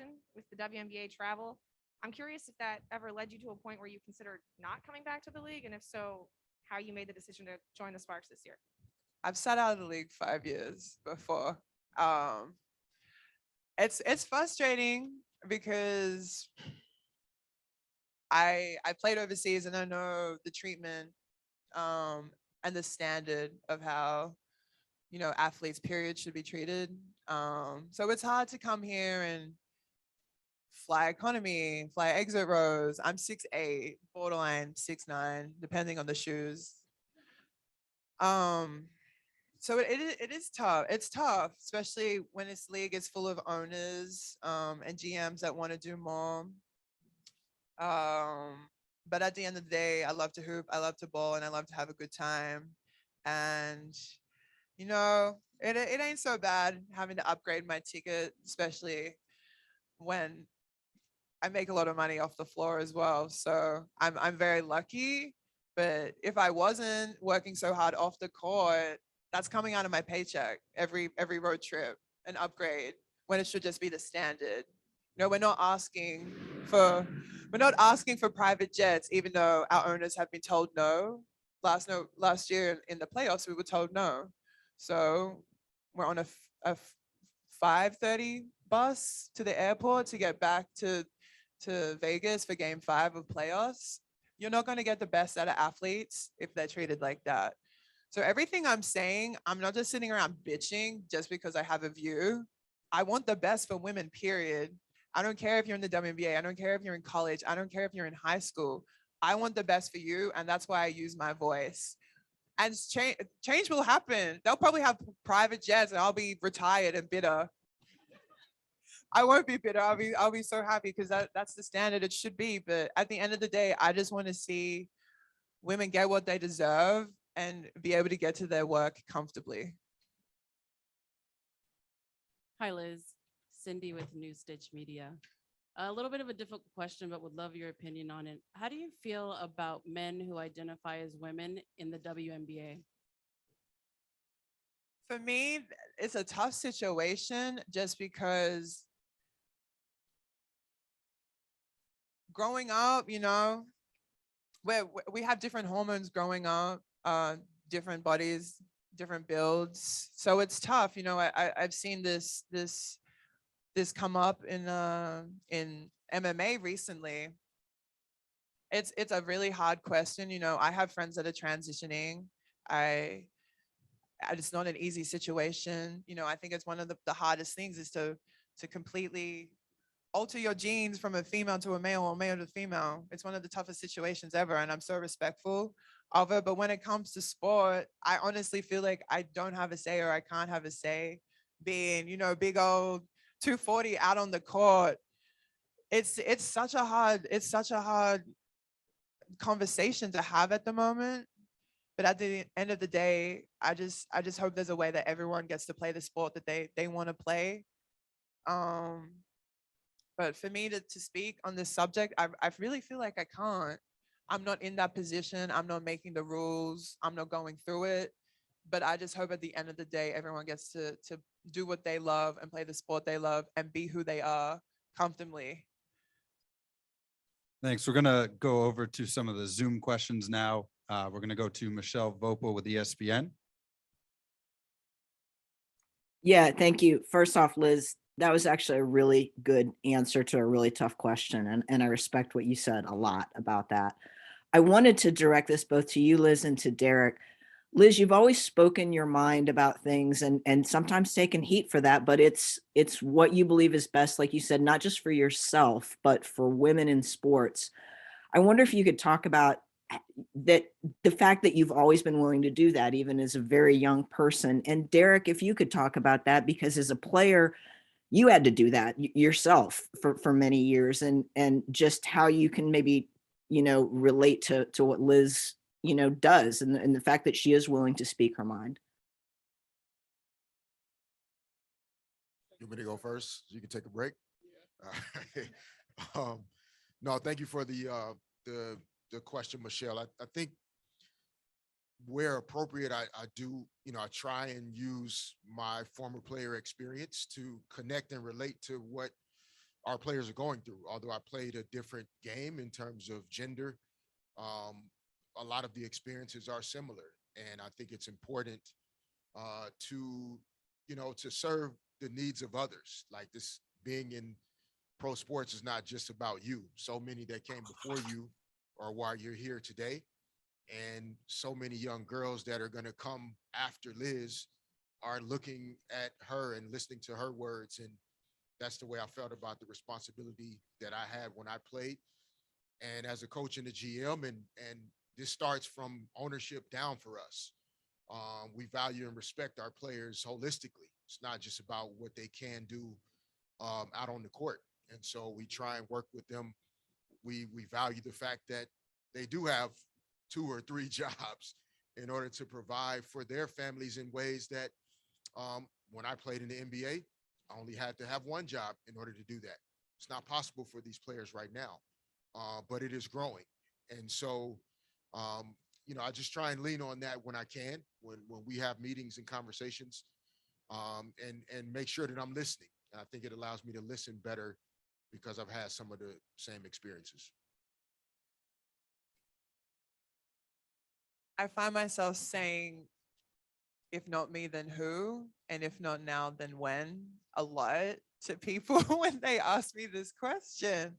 situation with the WNBA travel. I'm curious if that ever led you to a point where you considered not coming back to the league, and if so, how you made the decision to join the Sparks this year. I've sat out of the league 5 years before. Um, it's frustrating because I played overseas and I know the treatment and the standard of how athletes period should be treated. So it's hard to come here and fly economy, fly exit rows. I'm 6'8", borderline 6'9", depending on the shoes. So it is tough. It's tough, especially when this league is full of owners and GMs that want to do more. But at the end of the day, I love to hoop, I love to ball, and I love to have a good time. And it ain't so bad having to upgrade my ticket, especially when I make a lot of money off the floor as well. So I'm very lucky. But if I wasn't working so hard off the court, that's coming out of my paycheck every road trip, an upgrade, when it should just be the standard. We're not asking for private jets, even though our owners have been told no. Last year in the playoffs, we were told no. So we're on a 5:30 bus to the airport to get back to Vegas for game 5 of playoffs. You're not going to get the best out of athletes if they're treated like that. So everything I'm saying, I'm not just sitting around bitching just because I have a view. I want the best for women, period. I don't care if you're in the WNBA. I don't care if you're in college. I don't care if you're in high school. I want the best for you. And that's why I use my voice. And change will happen. They'll probably have private jets and I'll be retired and bitter. I won't be bitter. I'll be so happy because that's the standard it should be. But at the end of the day, I just want to see women get what they deserve and be able to get to their work comfortably. Hi, Liz. Cindy with New Stitch Media. A little bit of a difficult question, but would love your opinion on it. How do you feel about men who identify as women in the WNBA? For me, it's a tough situation just because growing up, we have different hormones growing up, different bodies, different builds. So it's tough. I've seen this come up in MMA recently. It's a really hard question. I have friends that are transitioning. It's not an easy situation. I think it's one of the hardest things is to completely alter your genes from a female to a male or male to female. It's one of the toughest situations ever. And I'm so respectful of it. But when it comes to sport, I honestly feel like I don't have a say or I can't have a say being, big old 240 out on the court. It's such a hard conversation to have at the moment. But at the end of the day, I just hope there's a way that everyone gets to play the sport that they want to play. But for me to speak on this subject, I really feel like I can't. I'm not in that position. I'm not making the rules. I'm not going through it. But I just hope at the end of the day, everyone gets to do what they love and play the sport they love and be who they are comfortably. Thanks. We're going to go over to some of the Zoom questions now. We're going to go to Michelle Vopel with ESPN. Yeah, thank you. First off, Liz, that was actually a really good answer to a really tough question. And I respect what you said a lot about that. I wanted to direct this both to you, Liz, and to Derek. Liz, you've always spoken your mind about things and sometimes taken heat for that, but it's what you believe is best, like you said, not just for yourself, but for women in sports. I wonder if you could talk about that, the fact that you've always been willing to do that, even as a very young person. And Derek, if you could talk about that, because as a player, you had to do that yourself for many years, and just how you can maybe, relate to what Liz, does, and the fact that she is willing to speak her mind. You want me to go first? You can take a break. Yeah. No, thank you for the question, Michelle. I think where appropriate, I do, I try and use my former player experience to connect and relate to what our players are going through. Although I played a different game in terms of gender, a lot of the experiences are similar. And I think it's important to, to serve the needs of others. Like this, being in pro sports is not just about you. So many that came before you are why you're here today. And so many young girls that are going to come after Liz are looking at her and listening to her words. And that's the way I felt about the responsibility that I had when I played. And as a coach and a GM, and this starts from ownership down for us. We value and respect our players holistically. It's not just about what they can do out on the court. And so we try and work with them. We value the fact that they do have 2 or 3 jobs in order to provide for their families in ways that when I played in the NBA, I only had to have 1 job in order to do that. It's not possible for these players right now, but it is growing. And so, I just try and lean on that when I can, when we have meetings and conversations, and make sure that I'm listening. And I think it allows me to listen better because I've had some of the same experiences. I find myself saying, if not me, then who? And if not now, then when? A lot to people when they ask me this question.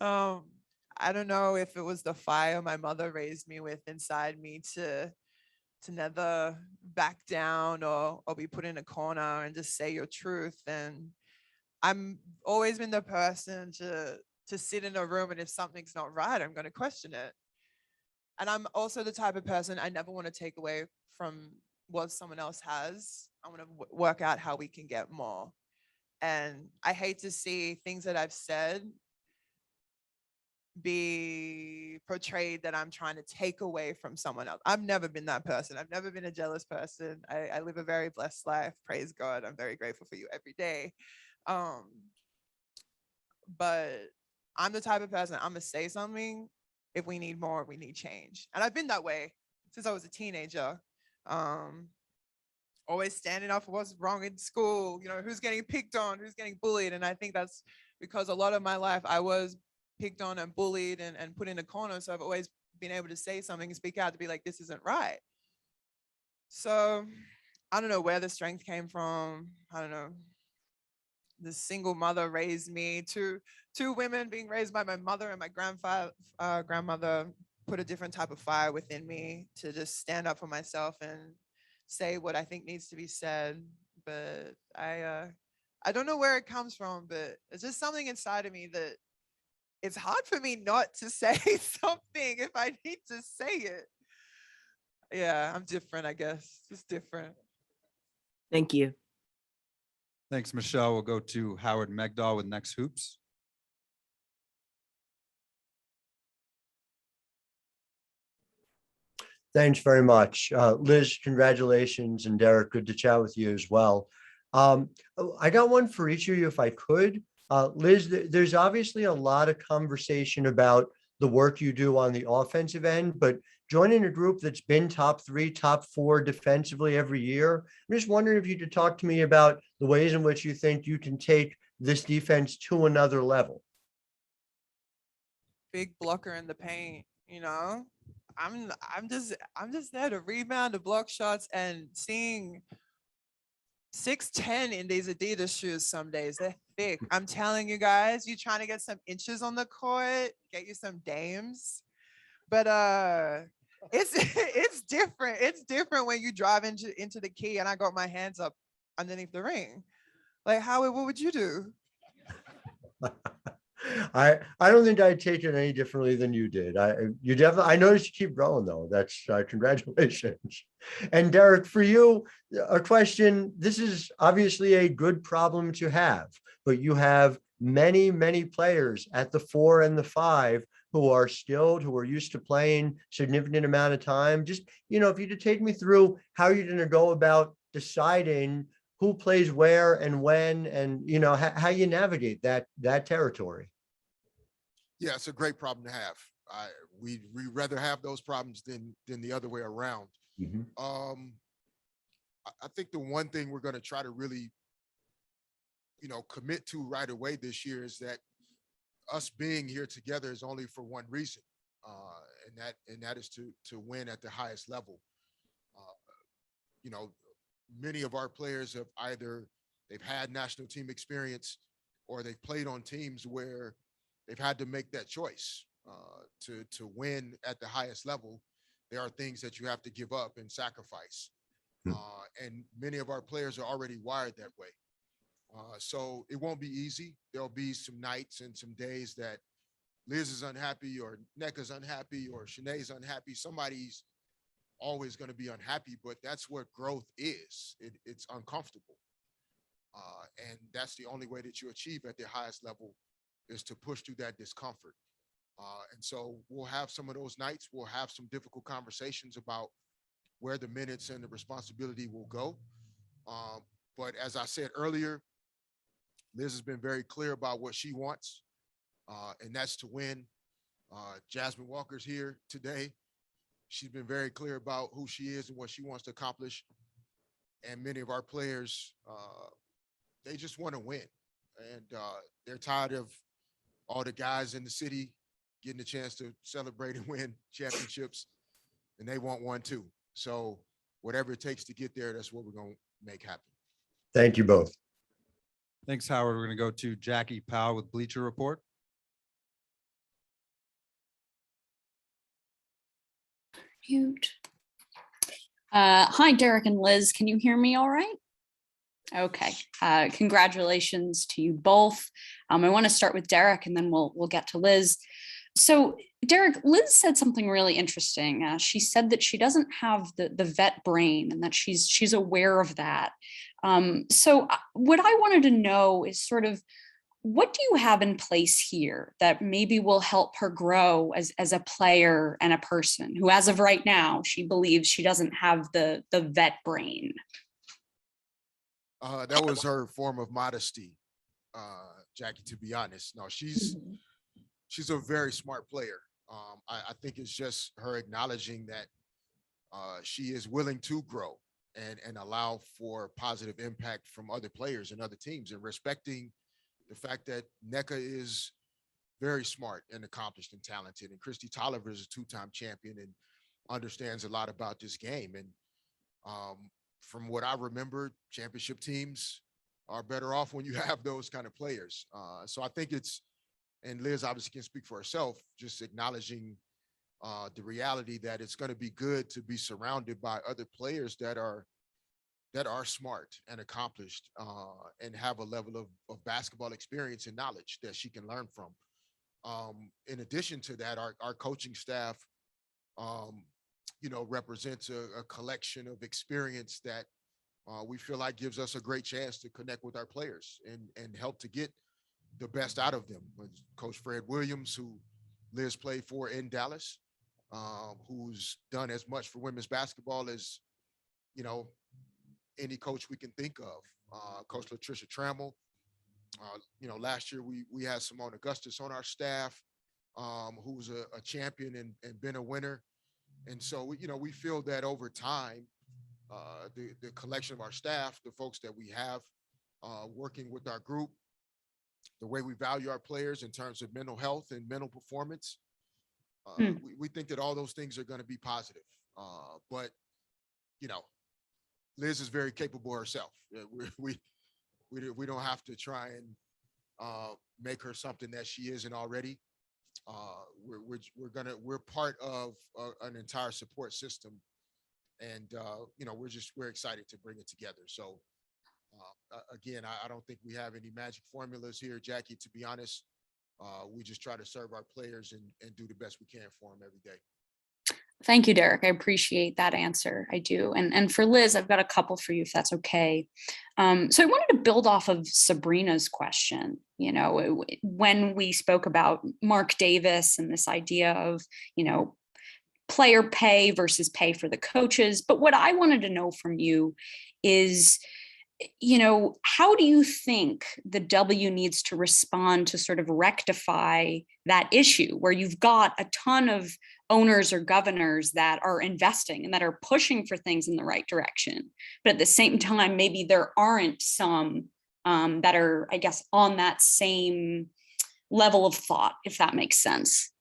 I don't know if it was the fire my mother raised me with inside me to never back down or be put in a corner and just say your truth. And I'm always been the person to sit in a room, and if something's not right, I'm going to question it. And I'm also the type of person, I never want to take away from what someone else has. I want to work out how we can get more. And I hate to see things that I've said be portrayed that I'm trying to take away from someone else. I've never been that person. I've never been a jealous person. I live a very blessed life. Praise God. I'm very grateful for you every day. But I'm the type of person, I'm gonna say something. If we need more, we need change. And I've been that way since I was a teenager. Always standing up for what's wrong in school, who's getting picked on, who's getting bullied. And I think that's because a lot of my life I was picked on and bullied and put in a corner. So I've always been able to say something and speak out to be like, this isn't right. So I don't know where the strength came from. I don't know. The single mother raised me. Two women being raised by my mother and my grandmother put a different type of fire within me to just stand up for myself and say what I think needs to be said. But I don't know where it comes from, but it's just something inside of me that it's hard for me not to say something if I need to say it. Yeah, I'm different, I guess. Just different. Thank you. Thanks, Michelle. We'll go to Howard Megdal with Next Hoops. Thanks very much. Liz, congratulations, and Derek, good to chat with you as well. I got one for each of you if I could. Liz, there's obviously a lot of conversation about the work you do on the offensive end, but joining a group that's been top 3, top 4 defensively every year, I'm just wondering if you could talk to me about the ways in which you think you can take this defense to another level. Big blocker in the paint, I'm just there to rebound, to block shots, and seeing 6'10" in these Adidas shoes some days. They're thick. I'm telling you guys, you trying to get some inches on the court, get you some dames. But it's different. It's different when you drive into the key and I got my hands up underneath the ring. Like, Howard, what would you do? I don't think I'd take it any differently than you did. I noticed you keep growing though. That's congratulations. And Derek, for you, a question. This is obviously a good problem to have, but you have many, many players at the 4 and the 5 who are skilled, who are used to playing significant amount of time. Just, if you could take me through how you're going to go about deciding who plays where and when, and how you navigate that territory. Yeah, it's a great problem to have. We rather have those problems than the other way around. Mm-hmm. I think the one thing we're going to try to really, commit to right away this year is that us being here together is only for one reason, and that is to win at the highest level. You know, many of our players have either they've had national team experience or they've played on teams where they've had to make that choice. To win at the highest level, there are things that you have to give up and sacrifice. And many of our players are already wired that way. So it won't be easy. There'll be some nights and some days that Liz is unhappy or Nneka's unhappy or Shanae's unhappy. Somebody's always going to be unhappy, but that's what growth is. It's uncomfortable. And that's the only way that you achieve at the highest level is to push through that discomfort. And so we'll have some of those nights. We'll have some difficult conversations about where the minutes and the responsibility will go. But as I said earlier, Liz has been very clear about what she wants, and that's to win. Jasmine Walker's here today. She's been very clear about who she is and what she wants to accomplish. And many of our players, they just want to win. And they're tired of all the guys in the city getting a chance to celebrate and win championships, and they want one too. So whatever it takes to get there, that's what we're going to make happen. Thank you both. Thanks, Howard. We're going to go to Jackie Powell with Bleacher Report. Mute. Hi, Derek and Liz. Can you hear me all right? Okay. Congratulations to you both. I want to start with Derek and then we'll get to Liz. So Derek, Liz said something really interesting. She said that she doesn't have the vet brain and that she's aware of that. So what I wanted to know is sort of, what do you have in place here that maybe will help her grow as a player and a person who, as of right now, she believes she doesn't have the vet brain? That was her form of modesty, Jackie, to be honest. No, she's a very smart player. I think it's just her acknowledging that she is willing to grow and allow for positive impact from other players and other teams, and respecting the fact that Nneka is very smart and accomplished and talented. And Christy Tolliver is a two-time champion and understands a lot about this game. And from what I remember, championship teams are better off when you have those kind of players. So I think and Liz obviously can speak for herself, just acknowledging the reality that it's going to be good to be surrounded by other players that are smart and accomplished and have a level of basketball experience and knowledge that she can learn from. In addition to that, our coaching staff, represents a collection of experience that we feel like gives us a great chance to connect with our players and help to get the best out of them. Coach Fred Williams, who Liz played for in Dallas, who's done as much for women's basketball as, any coach we can think of. Coach Latricia Trammell. Last year we had Simone Augustus on our staff, who's a champion and been a winner. And so, we feel that over time, the collection of our staff, the folks that we have working with our group, the way we value our players in terms of mental health and mental performance, we think that all those things are going to be positive. But, Liz is very capable herself. We don't have to try and make her something that she isn't already. We're part of an entire support system, and we're excited to bring it together. So again, I don't think we have any magic formulas here, Jackie. To be honest, we just try to serve our players and do the best we can for them every day. Thank you, Derek. I appreciate that answer. I do. And for Liz, I've got a couple for you, if that's okay. So I wanted to build off of Sabrina's question. When we spoke about Mark Davis and this idea of, player pay versus pay for the coaches. But what I wanted to know from you is, how do you think the W needs to respond to sort of rectify that issue where you've got a ton of owners or governors that are investing and that are pushing for things in the right direction, but at the same time, maybe there aren't some that are, I guess, on that same level of thought, if that makes sense.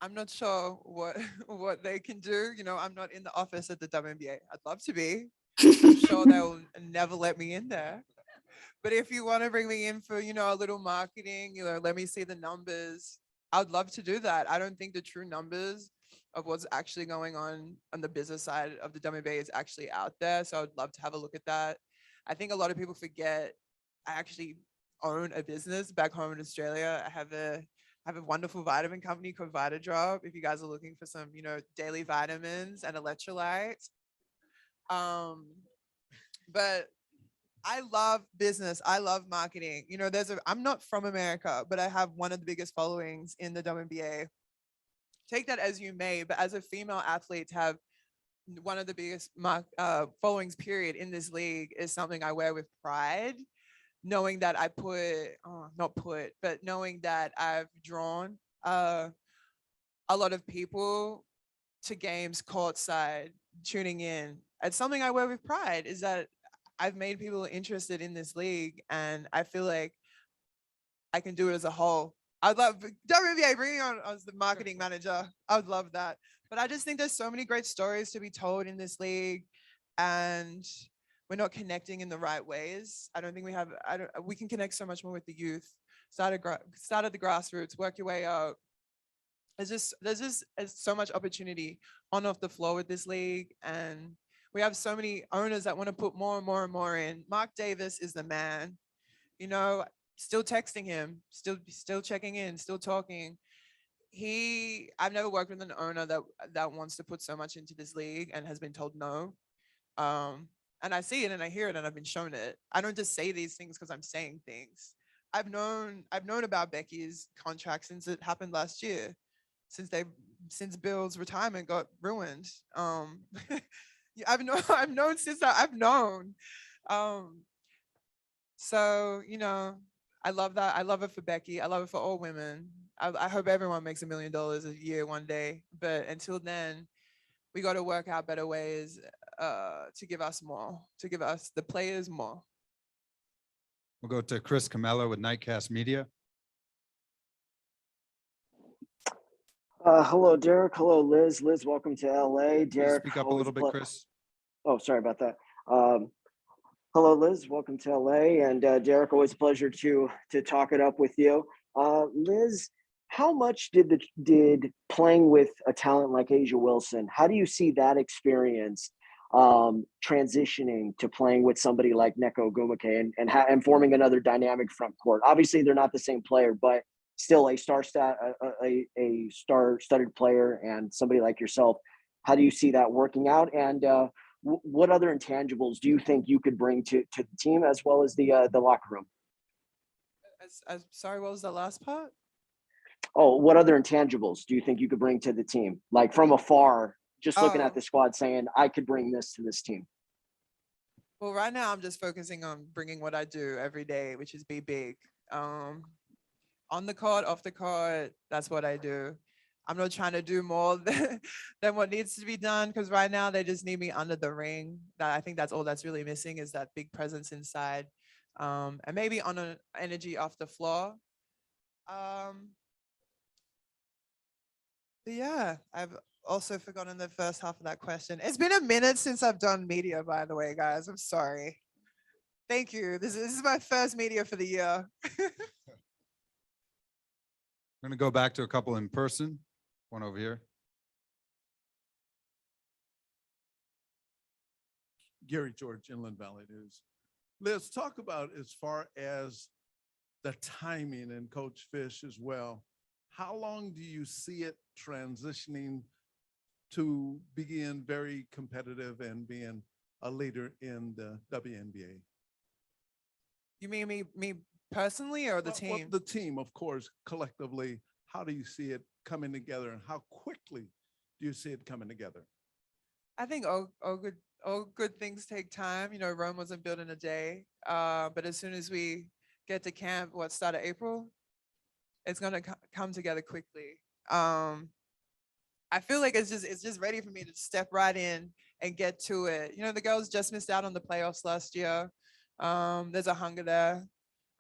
I'm not sure what what they can do. You know, I'm not in the office at the WNBA. I'd love to be. I'm sure they'll never let me in there. But if you want to bring me in for, you know, a little marketing, you know, let me see the numbers. I'd love to do that. I don't think the true numbers of what's actually going on the business side of the WNBA is actually out there. So I'd love to have a look at that. I think a lot of people forget I actually own a business back home in Australia. I have a wonderful vitamin company called VitaDrop. If you guys are looking for some, you know, daily vitamins and electrolytes. But I love business. I love marketing. You know, I'm not from America, but I have one of the biggest followings in the WNBA. Take that as you may, but as a female athlete to have one of the biggest followings period in this league is something I wear with pride, knowing that knowing that I've drawn a lot of people to games courtside, tuning in. It's something I wear with pride, is that I've made people interested in this league, and I feel like I can do it as a whole. I'd love WNBA bringing on as the marketing manager. I would love that. But I just think there's so many great stories to be told in this league, and we're not connecting in the right ways. I don't think we have. We can connect so much more with the youth. Start at the grassroots, work your way up. There's so much opportunity on off the floor with this league, and we have so many owners that want to put more and more and more in. Mark Davis is the man. You know, still texting him, still checking in, still talking. I've never worked with an owner that wants to put so much into this league and has been told no. And I see it and I hear it and I've been shown it. I don't just say these things because I'm saying things. I've known about Becky's contract since it happened last year, since Bill's retirement got ruined. I've known since I've known. So, you know, I love that. I love it for Becky. I love it for all women. I hope everyone makes $1 million a year one day. But until then, we got to work out better ways to give us more, to give us the players more. We'll go to Chris Camella with Nightcast Media. Hello, Derek. Hello, Liz. Liz, welcome to LA. Can you Derek, speak up a always little bit, Chris? Oh, sorry about that. Hello, Liz. Welcome to LA. And Derek, always a pleasure to talk it up with you. Liz, how much did playing with a talent like Asia Wilson, how do you see that experience transitioning to playing with somebody like Neko Gumake and forming another dynamic front court? Obviously, they're not the same player, but still a star-studded player and somebody like yourself. How do you see that working out? And what other intangibles do you think you could bring to the team as well as the locker room? Sorry, what was the last part? Oh, what other intangibles do you think you could bring to the team? Like from afar, just looking at the squad saying, I could bring this to this team. Well, right now I'm just focusing on bringing what I do every day, which is be big. On the court, off the court, that's what I do. I'm not trying to do more than what needs to be done, because right now they just need me under the ring. I think that's all that's really missing, is that big presence inside, and maybe on an energy off the floor. But yeah, I've also forgotten the first half of that question. It's been a minute since I've done media, by the way, guys. I'm sorry. Thank you. This is my first media for the year. We're going to go back to a couple in person. One over here. Gary George, Inland Valley News. Let's talk about, as far as the timing, and Coach Fish as well, how long do you see it transitioning to being very competitive and being a leader in the WNBA? You mean me personally, or the Well, team? the team, of course, collectively. How do you see it coming together, and how quickly do you see it coming together? I think all good things take time. You know, Rome wasn't built in a day. But as soon as we get to camp, start of April, it's gonna come together quickly. I feel like it's just ready for me to step right in and get to it. The girls just missed out on the playoffs last year. There's a hunger there.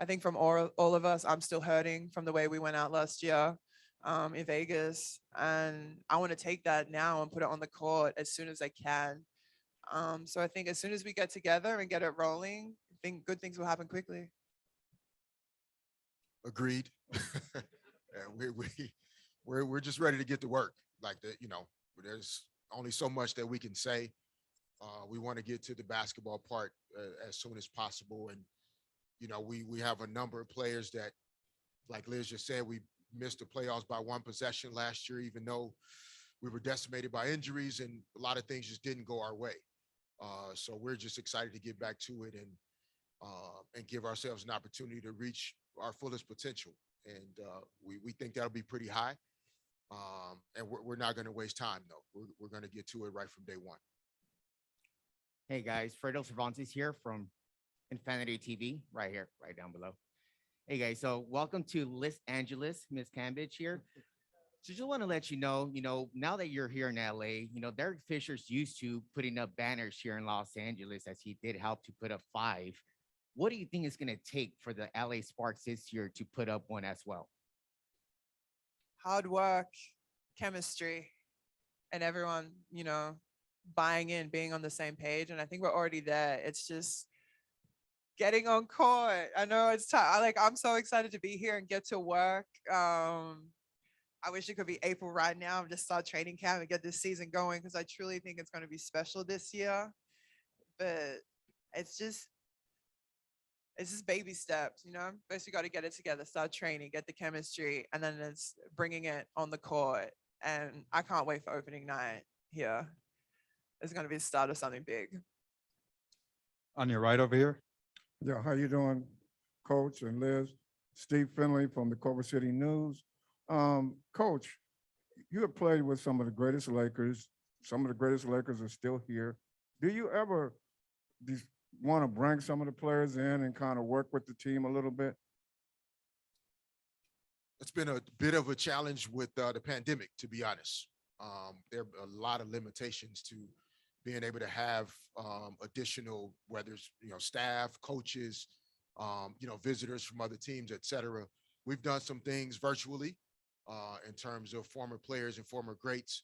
I think from all of us, I'm still hurting from the way we went out last year in Vegas. And I want to take that now and put it on the court as soon as I can. So I think as soon as we get together and get it rolling, I think good things will happen quickly. Agreed. Yeah, we're just ready to get to work. Like there's only so much that we can say. We want to get to the basketball part as soon as possible, and we have a number of players that, like Liz just said, we missed the playoffs by one possession last year, even though we were decimated by injuries and a lot of things just didn't go our way. So we're just excited to get back to it and give ourselves an opportunity to reach our fullest potential. And we think that'll be pretty high. And we're not going to waste time, though. We're going to get to it right from day one. Hey guys, Fredo Cervantes here from Infinity TV, right here, right down below. Hey guys, so welcome to Los Angeles, Miss Cambage here. So just want to let you know, now that you're here in LA, Derek Fisher's used to putting up banners here in Los Angeles, as he did help to put up 5. What do you think it's going to take for the LA Sparks this year to put up one as well? Hard work, chemistry, and everyone, buying in, being on the same page. And I think we're already there. It's just getting on court. I know it's time. I'm so excited to be here and get to work. I wish it could be April right now and just start training camp and get this season going, because I truly think it's going to be special this year. But it's just baby steps, First, you got to get it together, start training, get the chemistry, and then it's bringing it on the court. And I can't wait for opening night here. It's going to be the start of something big. On your right over here. Yeah, how you doing, Coach and Liz? Steve Finley from the Culver City News. Coach, you have played with some of the greatest Lakers. Some of the greatest Lakers are still here. Do you ever want to bring some of the players in and kind of work with the team a little bit? It's been a bit of a challenge with the pandemic, to be honest. There are a lot of limitations to being able to have additional, whether it's staff, coaches, visitors from other teams, et cetera. We've done some things virtually in terms of former players and former greats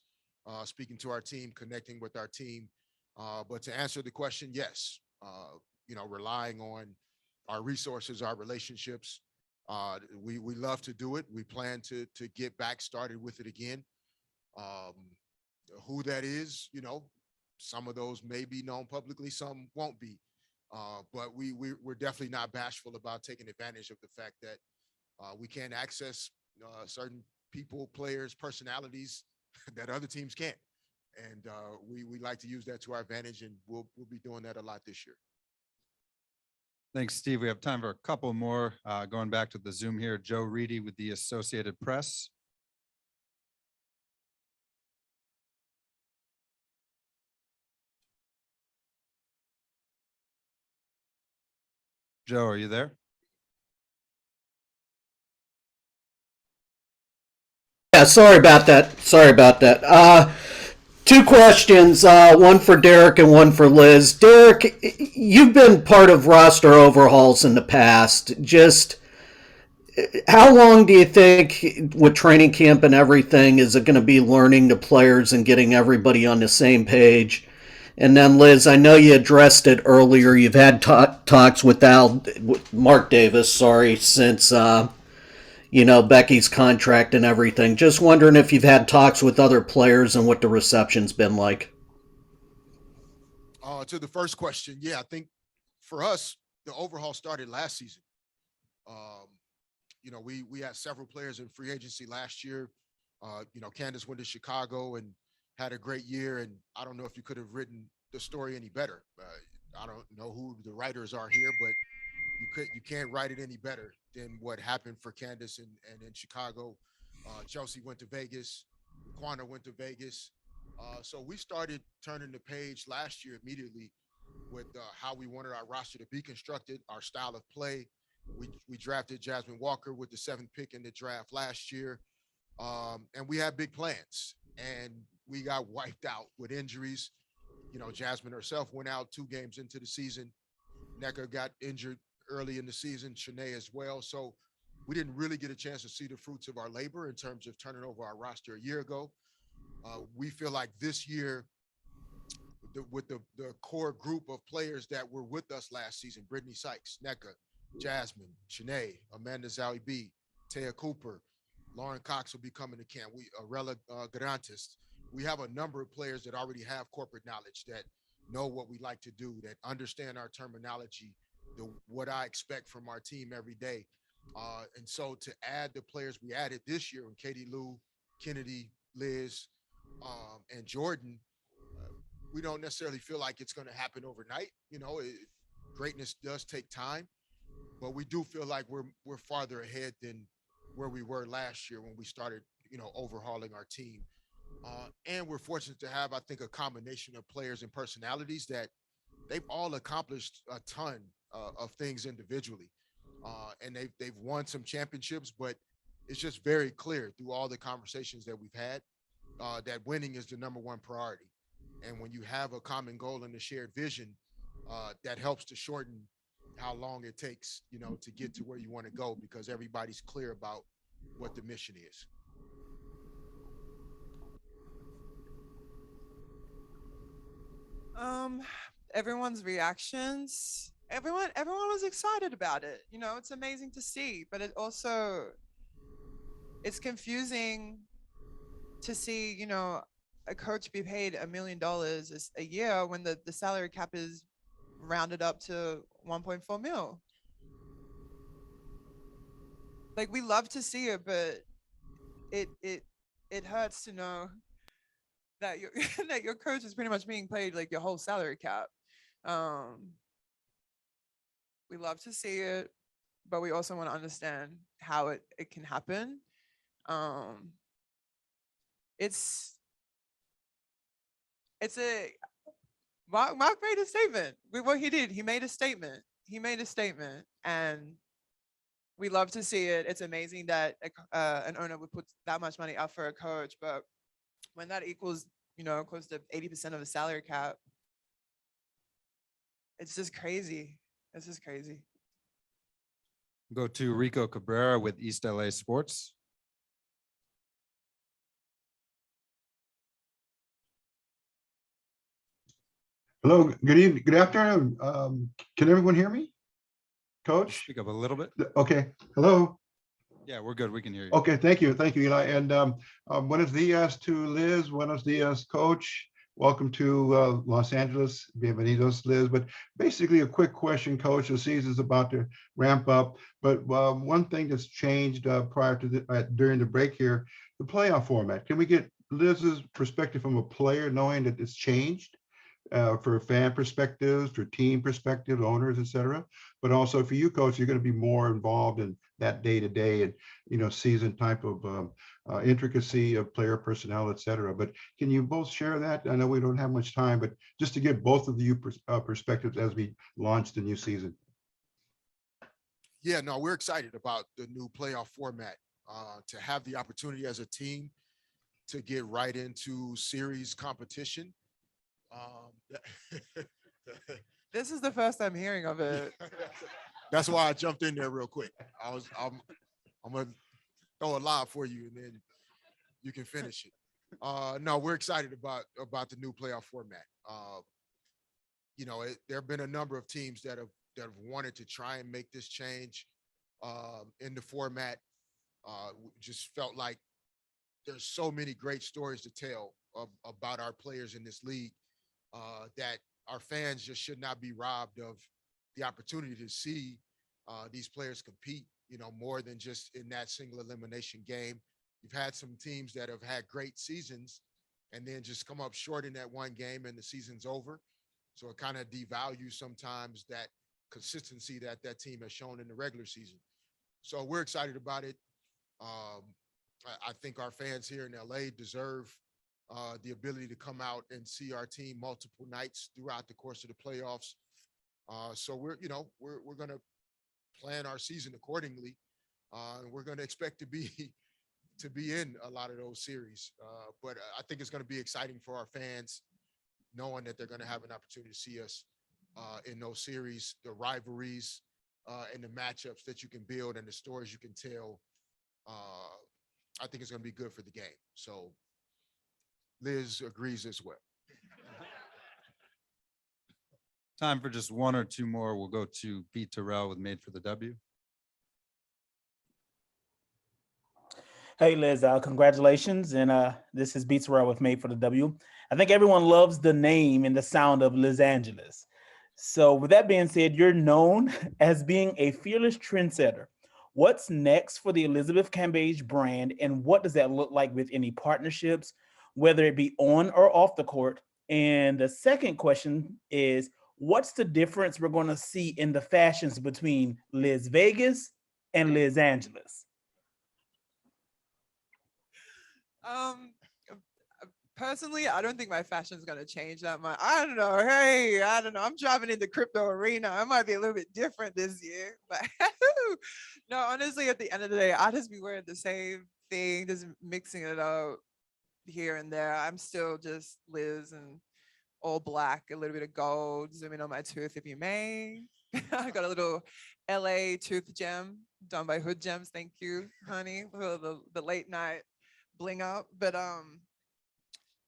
speaking to our team, connecting with our team. But to answer the question, yes, relying on our resources, our relationships. We love to do it. We plan to get back started with it again. Who that is, some of those may be known publicly, some won't be. But we're definitely not bashful about taking advantage of the fact that we can access certain people, players, personalities that other teams can't. And we like to use that to our advantage, and we'll be doing that a lot this year. Thanks, Steve. We have time for a couple more. Going back to the Zoom here, Joe Reedy with the Associated Press. Joe, are you there? Yeah, sorry about that. 2 questions, one for Derek and one for Liz. Derek, you've been part of roster overhauls in the past. Just how long do you think, with training camp and everything, is it going to be learning the players and getting everybody on the same page? And then, Liz, I know you addressed it earlier. You've had talks with Mark Davis, since Becky's contract and everything. Just wondering if you've had talks with other players and what the reception's been like. To the first question, yeah, I think for us, the overhaul started last season. We had several players in free agency last year. Candace went to Chicago and had a great year, and I don't know if you could have written the story any better. I don't know who the writers are here, but you can't write it any better than what happened for Candace and in Chicago. Chelsea went to Vegas. Quana went to Vegas. So we started turning the page last year immediately with how we wanted our roster to be constructed, our style of play. We drafted Jasmine Walker with the 7th pick in the draft last year. And we had big plans, and we got wiped out with injuries. Jasmine herself went out 2 games into the season. Nneka got injured early in the season, Shanae as well. So we didn't really get a chance to see the fruits of our labor in terms of turning over our roster a year ago. We feel like this year, with the core group of players that were with us last season, Brittany Sykes, Nneka, Jasmine, Shanae, Amanda Zowie B, Taya Cooper, Lauren Cox will be coming to camp. Arella Garantis. We have a number of players that already have corporate knowledge, that know what we like to do, that understand our terminology, what I expect from our team every day. And so to add the players we added this year, and Katie Lou, Kennedy, Liz, and Jordan, we don't necessarily feel like it's going to happen overnight. Greatness does take time, but we do feel like we're farther ahead than where we were last year when we started, overhauling our team. And we're fortunate to have, I think, a combination of players and personalities that they've all accomplished a ton of things individually. And they've won some championships, but it's just very clear through all the conversations that we've had that winning is the number one priority. And when you have a common goal and a shared vision, that helps to shorten how long it takes, to get to where you want to go, because everybody's clear about what the mission is. Everyone's reactions. Everyone was excited about it. It's amazing to see, but it's confusing to see, a coach be paid $1 million a year when the salary cap is rounded up to 1.4 mil. Like, we love to see it, but it hurts to know that your that your coach is pretty much being paid like your whole salary cap. We love to see it, but we also want to understand how it can happen. It's a Mark made a statement. What he did, he made a statement. And we love to see it. It's amazing that an owner would put that much money up for a coach, but when that equals, close to 80% of the salary cap, it's just crazy. It's just crazy. Go to Rico Cabrera with East LA Sports. Hello, good evening, good afternoon. Can everyone hear me? Coach? Speak up a little bit. Okay, hello. Yeah, we're good. We can hear you. Okay, thank you, Eli. And buenos dias to Liz, buenos dias, Coach. Welcome to Los Angeles. Bienvenidos, Liz. But basically a quick question, Coach. The season's about to ramp up, but one thing that's changed prior to during the break here, the playoff format. Can we get Liz's perspective from a player, knowing that it's changed? For fan perspectives, for team perspective, owners, et cetera. But also for you, Coach, you're going to be more involved in that day-to-day and, season type of intricacy of player personnel, et cetera. But can you both share that? I know we don't have much time, but just to get both of you perspectives as we launch the new season. Yeah, no, we're excited about the new playoff format, to have the opportunity as a team to get right into series competition. This is the first time hearing of it. That's why I jumped in there real quick. I'm gonna throw a lob for you, and then you can finish it. No, we're excited about the new playoff format. There have been a number of teams that have wanted to try and make this change in the format. Just felt like there's so many great stories to tell about our players in this league. That our fans just should not be robbed of the opportunity to see these players compete, more than just in that single elimination game. You've had some teams that have had great seasons and then just come up short in that one game and the season's over. So it kind of devalues sometimes that consistency that team has shown in the regular season. So we're excited about it. I think our fans here in LA deserve the ability to come out and see our team multiple nights throughout the course of the playoffs. So we're going to plan our season accordingly. And we're going to expect to be in a lot of those series. But I think it's going to be exciting for our fans. knowing that they're going to have an opportunity to see us in those series, the rivalries and the matchups that you can build and the stories you can tell. I think it's going to be good for the game. So Liz agrees as well. Time for just one or two more. We'll go to Pete Terrell with Made for the W. Hey Liz, congratulations. And this is Beats Row with Made for the W. I think everyone loves the name and the sound of Liz Angeles. So with that being said, you're known as being a fearless trendsetter. What's next for the Elizabeth Cambage brand, and what does that look like with any partnerships, whether it be on or off the court? And the second question is, what's the difference we're going to see in the fashions between Liz Vegas and Liz Angeles? Personally, I don't think my fashion is going to change that much. I don't know. Hey, I don't know. I'm driving in the crypto arena. I might be a little bit different this year, but no, honestly, at the end of the day, I just be wearing the same thing, just mixing it up here and there. I'm still just Liz and all black, a little bit of gold, zooming on my tooth if you may. I got a little LA tooth gem done by Hood Gems. Thank you, honey, for the late night bling up. But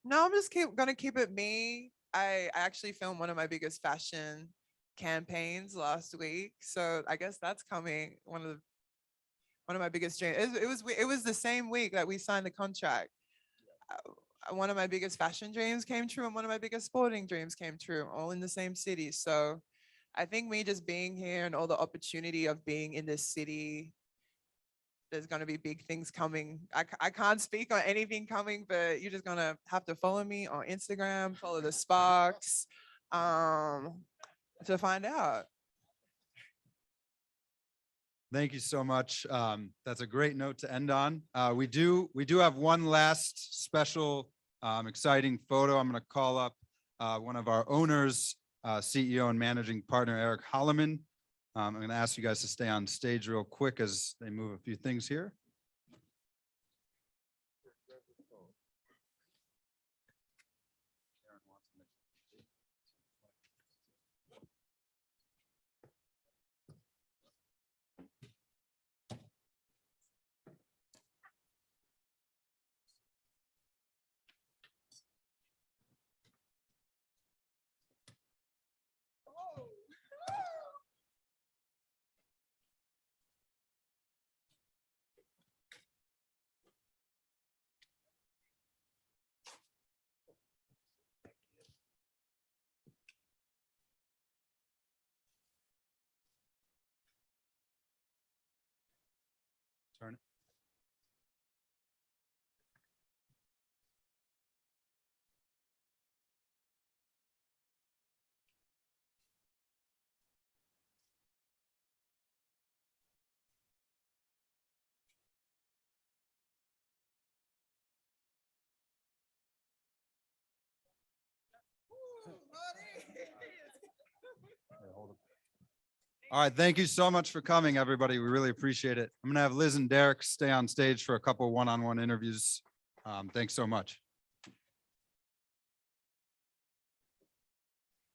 no, I'm just gonna keep it me. I actually filmed one of my biggest fashion campaigns last week, so I guess that's coming. One of my biggest dreams. It was the same week that we signed the contract. One of my biggest fashion dreams came true, and one of my biggest sporting dreams came true, all in the same city. So I think me just being here and all the opportunity of being in this city, there's going to be big things coming. I can't speak on anything coming, but you're just going to have to follow me on Instagram, follow the Sparks to find out. Thank you so much. That's a great note to end on. We do have one last special exciting photo. I'm going to call up one of our owners, CEO and managing partner, Eric Holloman. I'm going to ask you guys to stay on stage real quick as they move a few things here. Turn it. All right, thank you so much for coming, everybody. We really appreciate it. I'm going to have Liz and Derek stay on stage for a couple one-on-one interviews. Thanks so much.